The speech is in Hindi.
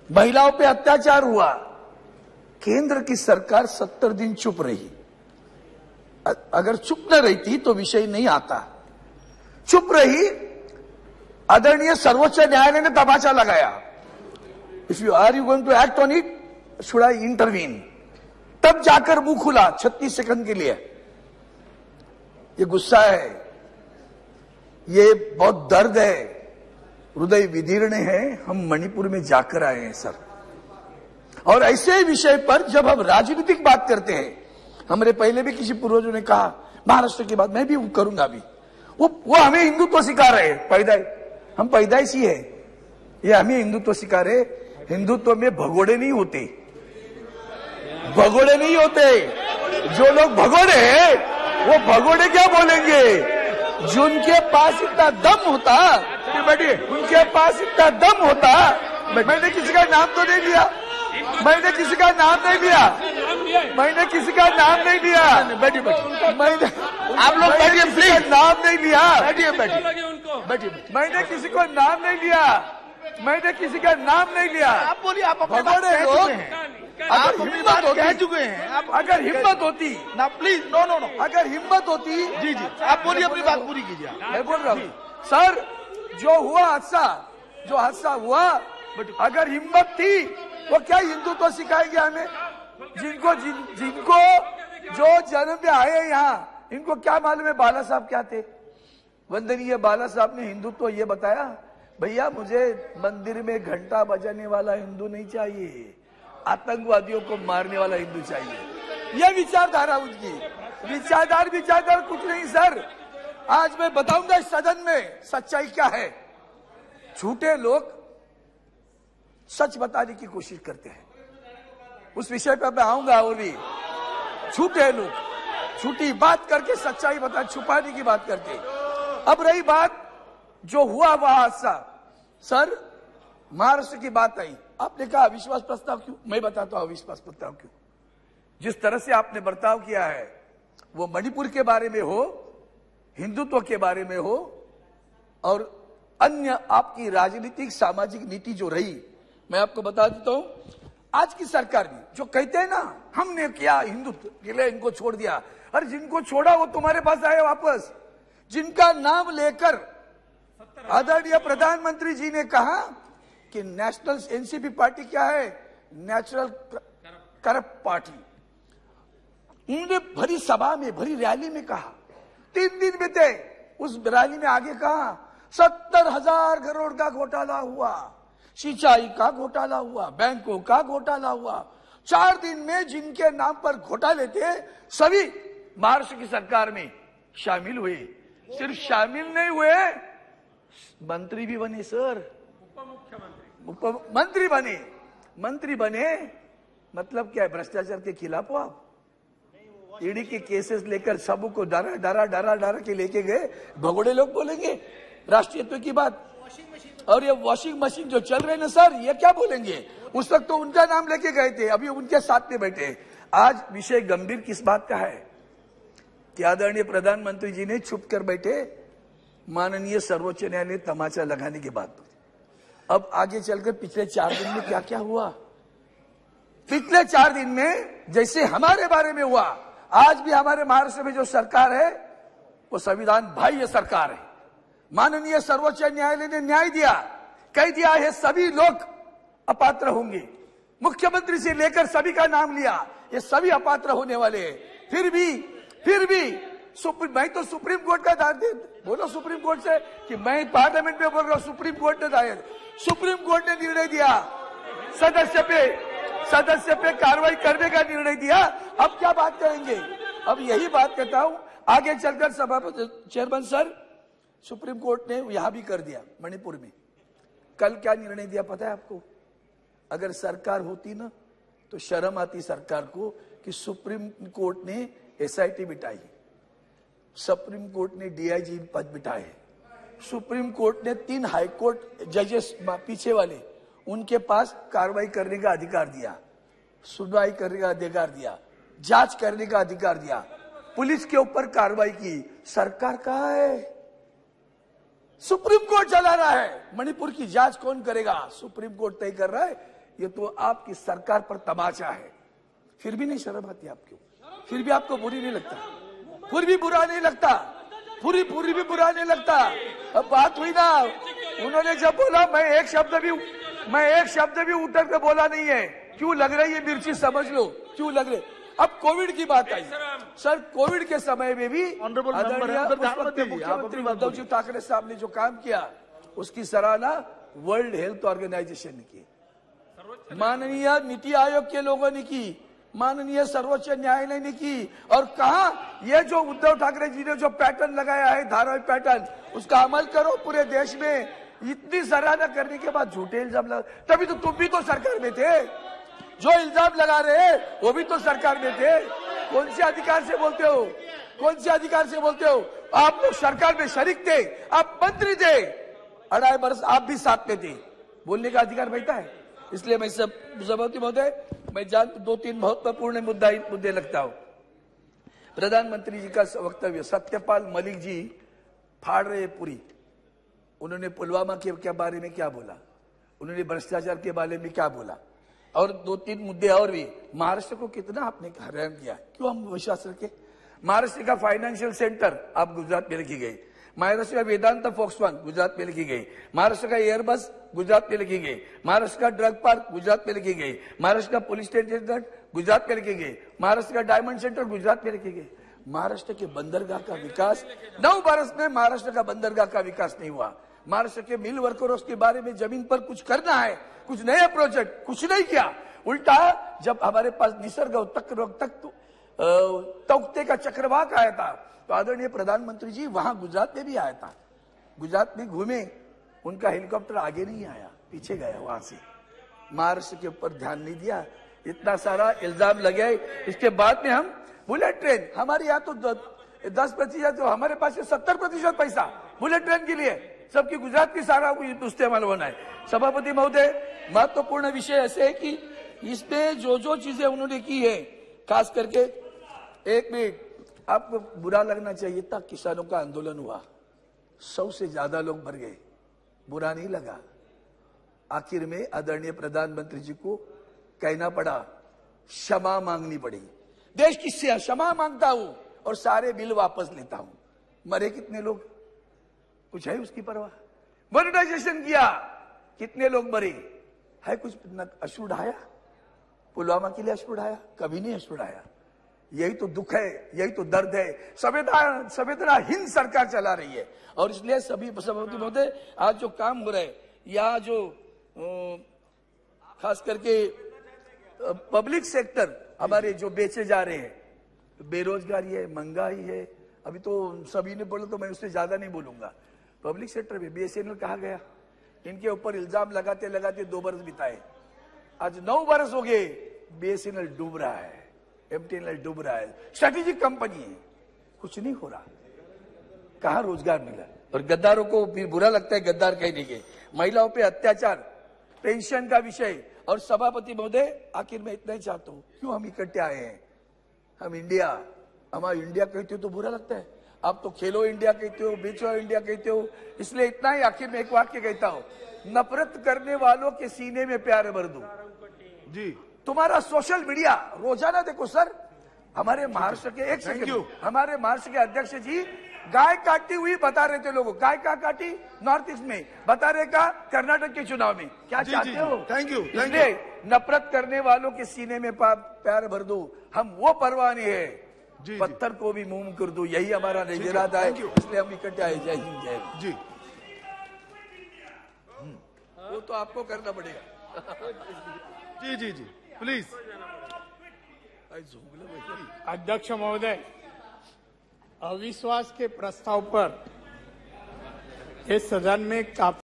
महिलाओं पे अत्याचार हुआ, केंद्र की सरकार 70 दिन चुप रही। अगर चुप न रहती तो विषय नहीं आता। चुप रही, आदरणीय सर्वोच्च न्यायालय ने तमाचा लगाया। If you are you going to act on it, should I intervene? तब जाकर मुंह खुला 36 सेकंड के लिए। ये गुस्सा है, ये बहुत दर्द है, हृदय विदीर्ण है। हम मणिपुर में जाकर आए हैं सर, और ऐसे विषय पर जब हम राजनीतिक बात करते हैं, हमारे पहले भी किसी पूर्वजों ने कहा, महाराष्ट्र की बात मैं भी करूंगा अभी, वो हमें हिंदुत्व सिखा रहे हैं। हम पैदाइशी है, ये हमें हिंदुत्व सिखा रहे। हिंदुत्व में भगोड़े नहीं होते, भगोड़े नहीं होते। जो लोग भगोड़े हैं वो भगोड़े क्या बोलेंगे? जिनके पास इतना दम होता, उनके पास इतना दम होता। मैंने किसी का नाम तो नहीं लिया, मैंने किसी का नाम नहीं लिया, मैंने किसी का नाम नहीं लिया। मैंने, आप लोग बैठिए प्लीज, नाम नहीं लिया। बैठिए मैंने किसी को नाम नहीं लिया, मैंने किसी का नाम नहीं लिया। आप बोलिए, आप अपने भगोड़े लोग आप हिम्मत कह चुके हैं। आप अगर हिम्मत होती ना, प्लीज, नो, अगर हिम्मत होती, जी, आप बोलिए, अपनी बात पूरी कीजिए। मैं बोल रहा हूँ सर, जो हुआ हादसा हुआ, अगर हिम्मत थी वो क्या हिंदुत्व सिखाएंगे हमें? जिनको जो जन्म में आए यहाँ, इनको क्या मालूम है बाला साहब क्या थे? वंदनीय बाला साहब ने हिंदुत्व ये बताया, भैया मुझे मंदिर में घंटा बजाने वाला हिंदू नहीं चाहिए, आतंकवादियों को मारने वाला हिंदू चाहिए। यह विचारधारा उनकी। विचारधारा कुछ नहीं सर। आज मैं बताऊंगा इस सदन में सच्चाई क्या है। झूठे लोग सच बताने की कोशिश करते हैं, उस विषय पर मैं आऊंगा। और भी झूठे लोग झूठी बात करके सच्चाई छुपाने की बात करते। अब रही बात जो हुआ वह हादसा, सर महाराष्ट्र की बात आई, आपने कहा अविश्वास प्रस्ताव क्यों? मैं बताता हूं अविश्वास प्रस्ताव क्यों। जिस तरह से आपने बर्ताव किया है, वो मणिपुर के बारे में हो, हिंदुत्व के बारे में हो, और अन्य आपकी राजनीतिक सामाजिक नीति जो रही, मैं आपको बता देता हूं। आज की सरकार भी जो कहते हैं ना, हमने किया हिंदुत्व के लिए, इनको छोड़ दिया। अरे जिनको छोड़ा वो तुम्हारे पास आए वापस, जिनका नाम लेकर आदरणीय प्रधानमंत्री जी ने कहा कि नेशनल एनसीपी पार्टी क्या है? Natural corrupt party. उन्होंने भरी सभा में, भरी रैली में कहा, 3 दिन में थे उस रैली में, आगे कहा 70,000 करोड़ का घोटाला हुआ, सिंचाई का घोटाला हुआ, बैंकों का घोटाला हुआ। 4 दिन में जिनके नाम पर घोटाले थे सभी महाराष्ट्र की सरकार में शामिल हुए। सिर्फ शामिल नहीं हुए, मंत्री भी बने सर, मंत्री बने। मतलब क्या है? भ्रष्टाचार के खिलाफ हो आप? ईडी के केसेस लेकर सबको डरा के लेके गए। भगोड़े लोग बोलेंगे राष्ट्रीयत्व की बात। और ये वॉशिंग मशीन जो चल रहे ना सर, ये क्या बोलेंगे? उस वक्त तो उनका नाम लेके गए थे, अभी उनके साथ में बैठे। आज विषय गंभीर किस बात का है कि आदरणीय प्रधानमंत्री जी ने छुप कर बैठे, माननीय सर्वोच्च न्यायालय तमाचा लगाने के बाद। अब आगे चलकर पिछले 4 दिन में क्या क्या हुआ? पिछले 4 दिन में जैसे हमारे बारे में हुआ, आज भी हमारे महाराष्ट्र में जो सरकार है वो संविधान बाह्य सरकार है। माननीय सर्वोच्च न्यायालय ने न्याय दिया, कह दिया है सभी लोग अपात्र होंगे। मुख्यमंत्री से लेकर सभी का नाम लिया, ये सभी अपात्र होने वाले हैं। फिर भी मैं तो सुप्रीम कोर्ट का दायर, बोलो सुप्रीम कोर्ट से कि मैं पार्लियामेंट में बोल रहा हूं, सुप्रीम कोर्ट ने दायर, सुप्रीम कोर्ट ने निर्णय दिया, सदस्य पे कार्रवाई करने का निर्णय दिया। अब क्या बात करेंगे? अब यही बात कहता हूं, आगे चलकर सभापति चेयरमैन सर, सुप्रीम कोर्ट ने यहां भी कर दिया मणिपुर में। कल क्या निर्णय दिया पता है आपको? अगर सरकार होती ना तो शर्म आती सरकार को कि सुप्रीम कोर्ट ने एसआईटी बिठाई, सुप्रीम कोर्ट ने डीआईजी पद बिठाए, सुप्रीम कोर्ट ने 3 हाईकोर्ट जजेस पीछे वाले, उनके पास कार्रवाई करने का अधिकार दिया, सुनवाई करने का अधिकार दिया, जांच करने का अधिकार दिया, पुलिस के ऊपर कार्रवाई की। सरकार कहाँ है? सुप्रीम कोर्ट चला रहा है। मणिपुर की जांच कौन करेगा? सुप्रीम कोर्ट तय कर रहा है। ये तो आपकी सरकार पर तमाचा है। फिर भी नहीं शर्म आती आपको? फिर भी आपको बुरी नहीं लगता? फिर भी बुरा नहीं लगता? पूरी भी बुरा नहीं लगता? अब बात हुई ना, उन्होंने जब बोला मैं एक शब्द भी उतर के बोला नहीं है। क्यों लग रही है मिर्ची? समझ लो क्यों लग रही। अब कोविड की बात आई सर, कोविड के समय में भी मुख्यमंत्री उद्धव जी ठाकरे साहब ने जो काम किया उसकी सराहना वर्ल्ड हेल्थ ऑर्गेनाइजेशन ने की, माननीय नीति आयोग के लोगों ने की, माननीय सर्वोच्च न्यायालय ने की। और कहा ये जो उद्धव ठाकरे जी ने जो पैटर्न लगाया है, धारावाहिक पैटर्न, उसका अमल करो पूरे देश में। इतनी सराहना करने के बाद झूठे इल्जाम लगा, तभी तो तुम भी तो सरकार में थे। जो इल्जाम लगा रहे हैं वो भी तो सरकार में थे। कौन से अधिकार से बोलते हो? कौन से अधिकार से बोलते हो? आप लोग सरकार में शरीक थे, आप मंत्री थे, 2.5 वर्ष आप भी साथ में थे, बोलने का अधिकार बैठा है। इसलिए मैं सभापति महोदय, मैं 2-3 महत्वपूर्ण मुद्दे लगता हूं। प्रधानमंत्री जी का वक्तव्य, सत्यपाल मलिक जी फाड़ रहे पूरी। उन्होंने पुलवामा के बारे में क्या बोला, उन्होंने भ्रष्टाचार के बारे में क्या बोला, और 2-3 मुद्दे और भी। महाराष्ट्र को कितना आपने हैरान किया, क्यों हम विश्वास रखे? महाराष्ट्र का फाइनेंशियल सेंटर आप गुजरात में लिखी गई, महाराष्ट्र का वेदांता फॉक्सकॉन गुजरात में लिखी गई, महाराष्ट्र का एयरबस गुजरात में लिखी गई, महाराष्ट्र का ड्रग पार्क गुजरात में लिखी गई, महाराष्ट्र का पुलिस स्टेशन गुजरात में लिखी गई, महाराष्ट्र का डायमंड सेंटर गुजरात में लिखी गई। महाराष्ट्र के बंदरगाह का विकास 9 वर्ष में महाराष्ट्र का बंदरगाह का विकास नहीं हुआ। महाराष्ट्र के मिल वर्कर्स के बारे में जमीन पर कुछ करना है, कुछ नया प्रोजेक्ट, कुछ नहीं किया। उल्टा जब हमारे पास निसर्ग तख्ते का चक्रवाक आया था तो आदरणीय प्रधानमंत्री जी वहां गुजरात में भी आया था, गुजरात में घूमे, उनका हेलीकॉप्टर आगे नहीं आया, पीछे गया वहां से। महाराष्ट्र के ऊपर ध्यान नहीं दिया, इतना सारा इल्जाम लगे। इसके बाद में हम बुलेट ट्रेन, हमारे यहाँ तो 10% तो हमारे पास 70% पैसा बुलेट ट्रेन के लिए, सबकी गुजरात की सारा इस्तेमाल होना है। सभापति महोदय, महत्वपूर्ण विषय ऐसे है कि इसमें जो चीजें उन्होंने की है, खास करके एक मिनट, आपको बुरा लगना चाहिए था, किसानों का आंदोलन हुआ, 100 से ज्यादा लोग मर गए, बुरा नहीं लगा। आखिर में आदरणीय प्रधानमंत्री जी को कहना पड़ा, क्षमा मांगनी पड़ी, देश की क्षमा मांगता हूं और सारे बिल वापस लेता हूं। मरे कितने लोग, कुछ है उसकी परवाह? मॉनिटाइजेशन किया, कितने लोग मरे है? कुछ अश्रु ढाया? पुलवामा के लिए अश्रु ढाया? कभी नहीं अश्रु ढाया। यही तो दुख है, यही तो दर्द है। संवेदनाहीन सरकार चला रही है। और इसलिए सभी सभापति महोदय, आज जो काम हो रहा है, यहाँ जो खास करके पब्लिक सेक्टर हमारे जो बेचे जा रहे हैं, बेरोजगारी है, महंगाई है, अभी तो सभी ने बोला तो मैं उससे ज्यादा नहीं बोलूंगा। पब्लिक सेक्टर में BSNL कहा गया, इनके ऊपर इल्जाम लगाते लगाते 2 वर्ष बिताए, आज 9 वर्ष हो गए, BSNL डूब रहा है, MTNL डूब रहा है, स्ट्रेटेजिक कंपनी है, कुछ नहीं हो रहा। कहां रोजगार मिला? और गद्दारों को भी बुरा लगता है, गद्दार कहने के। महिलाओं पे अत्याचार, पेंशन का विषय। और सभापति महोदय, आखिर में इतना ही चाहता हूं, क्यों हम इकट्ठे आए हैं? हम इंडिया, हमारा इंडिया कहते हो तो बुरा लगता है, आप तो खेलो इंडिया कहते हो, बेचो इंडिया कहते हो। इसलिए इतना ही आखिर में एक वाक्य कहता हूं, नफरत करने वालों के सीने में प्यार भर दूं। जी, तुम्हारा सोशल मीडिया रोजाना देखो सर, हमारे महाराष्ट्र के हमारे महाराष्ट्र के अध्यक्ष जी गाय काटती हुई बता रहे थे लोगों, गाय का काटी नॉर्थ ईस्ट में, बता रहे का कर्नाटक के चुनाव में। क्या चाहते हो? Thank you. इसलिए नफरत करने वालों के सीने में प्यार भर दो, हम वो परवाह नहीं है, पत्थर को भी मुंह कर दो, यही हमारा इरादा है। इसलिए हम इकट्ठे आए। जय हिंद, जय हिंद। जी, वो तो आपको करना पड़ेगा। जी जी जी, प्लीज। अध्यक्ष महोदय, अविश्वास के प्रस्ताव पर इस सदन में काफी